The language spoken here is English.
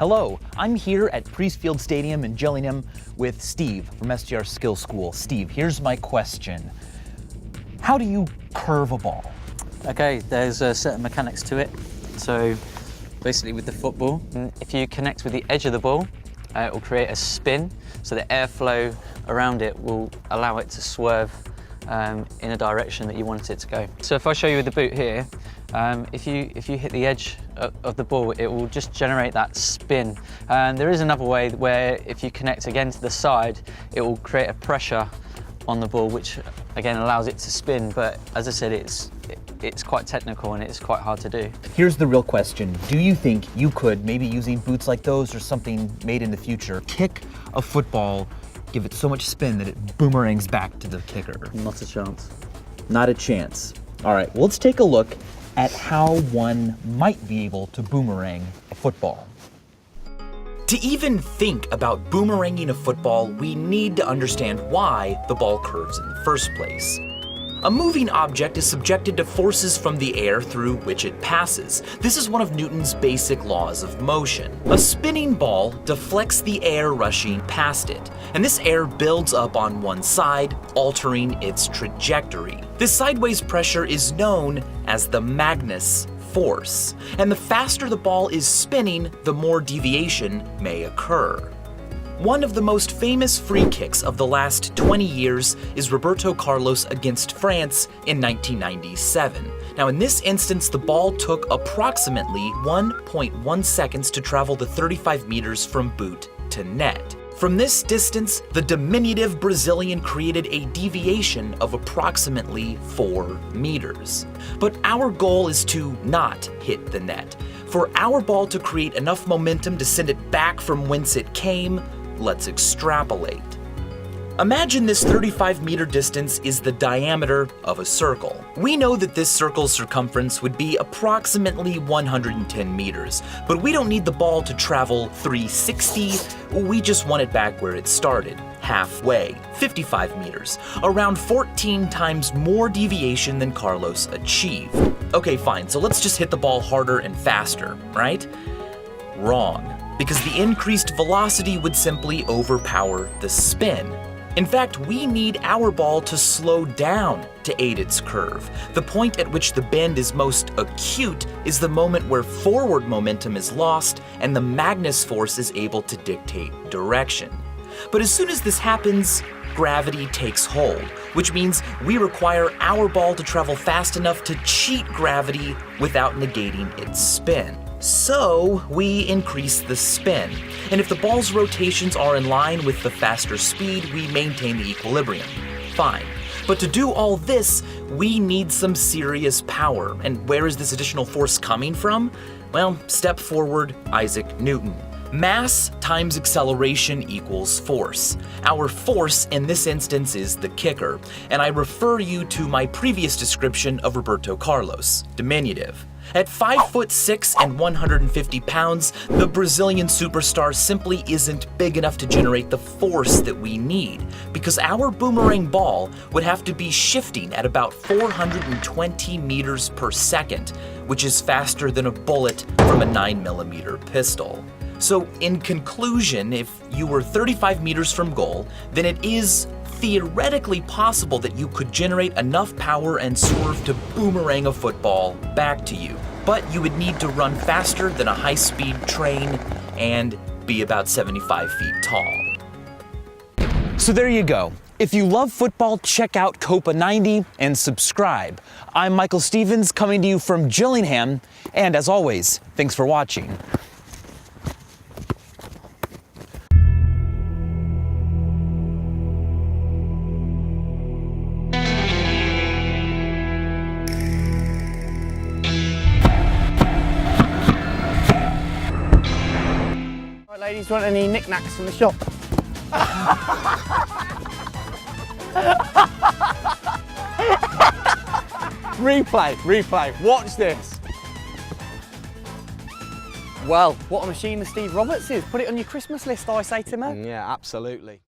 Hello, I'm here at Priestfield Stadium in Gillingham with Steve from SGR Skill School. Steve, here's my question. How do you curve a ball? Okay, there's certain mechanics to it. So basically with the football, if you connect with the edge of the ball, it will create a spin, so the airflow around it will allow it to swerve in a direction that you want it to go. So if I show you with the boot here, if you hit the edge of the ball, it will just generate that spin. And there is another way where if you connect again to the side, it will create a pressure on the ball, which again allows it to spin. But as I said, it's quite technical and it's quite hard to do. Here's the real question. Do you think you could, maybe using boots like those or something made in the future, kick a football, give it so much spin that it boomerangs back to the kicker? Not a chance. Not a chance. All right, well, let's take a look at how one might be able to boomerang a football. To even think about boomeranging a football, we need to understand why the ball curves in the first place. A moving object is subjected to forces from the air through which it passes. This is one of Newton's basic laws of motion. A spinning ball deflects the air rushing past it, and this air builds up on one side, altering its trajectory. This sideways pressure is known as the Magnus force, and the faster the ball is spinning, the more deviation may occur. One of the most famous free kicks of the last 20 years is Roberto Carlos against France in 1997. Now in this instance, the ball took approximately 1.1 seconds to travel the 35 meters from boot to net. From this distance, the diminutive Brazilian created a deviation of approximately 4 meters. But our goal is to not hit the net. For our ball to create enough momentum to send it back from whence it came, let's extrapolate. Imagine this 35-meter distance is the diameter of a circle. We know that this circle's circumference would be approximately 110 meters, but we don't need the ball to travel 360, we just want it back where it started, halfway, 55 meters, around 14 times more deviation than Carlos achieved. Okay, fine, so let's just hit the ball harder and faster, right? Wrong, because the increased velocity would simply overpower the spin. In fact, we need our ball to slow down to aid its curve. The point at which the bend is most acute is the moment where forward momentum is lost and the Magnus force is able to dictate direction. But as soon as this happens, gravity takes hold, which means we require our ball to travel fast enough to cheat gravity without negating its spin. So we increase the spin, and if the ball's rotations are in line with the faster speed, we maintain the equilibrium. Fine. But to do all this, we need some serious power. And where is this additional force coming from? Well, step forward, Isaac Newton. Mass times acceleration equals force. Our force in this instance is the kicker, and I refer you to my previous description of Roberto Carlos, diminutive. At 5'6" and 150 pounds, the Brazilian superstar simply isn't big enough to generate the force that we need, because our boomerang ball would have to be shifting at about 420 meters per second, which is faster than a bullet from a 9mm pistol. So in conclusion, if you were 35 meters from goal, then it is theoretically possible that you could generate enough power and swerve to boomerang a football back to you. But you would need to run faster than a high-speed train and be about 75 feet tall. So there you go. If you love football, check out Copa 90 and subscribe. I'm Michael Stevens coming to you from Gillingham, and as always, thanks for watching. Ladies, want any knickknacks from the shop? Replay, watch this. Well, what a machine the Steve Roberts is. Put it on your Christmas list, I say to man. Yeah, absolutely.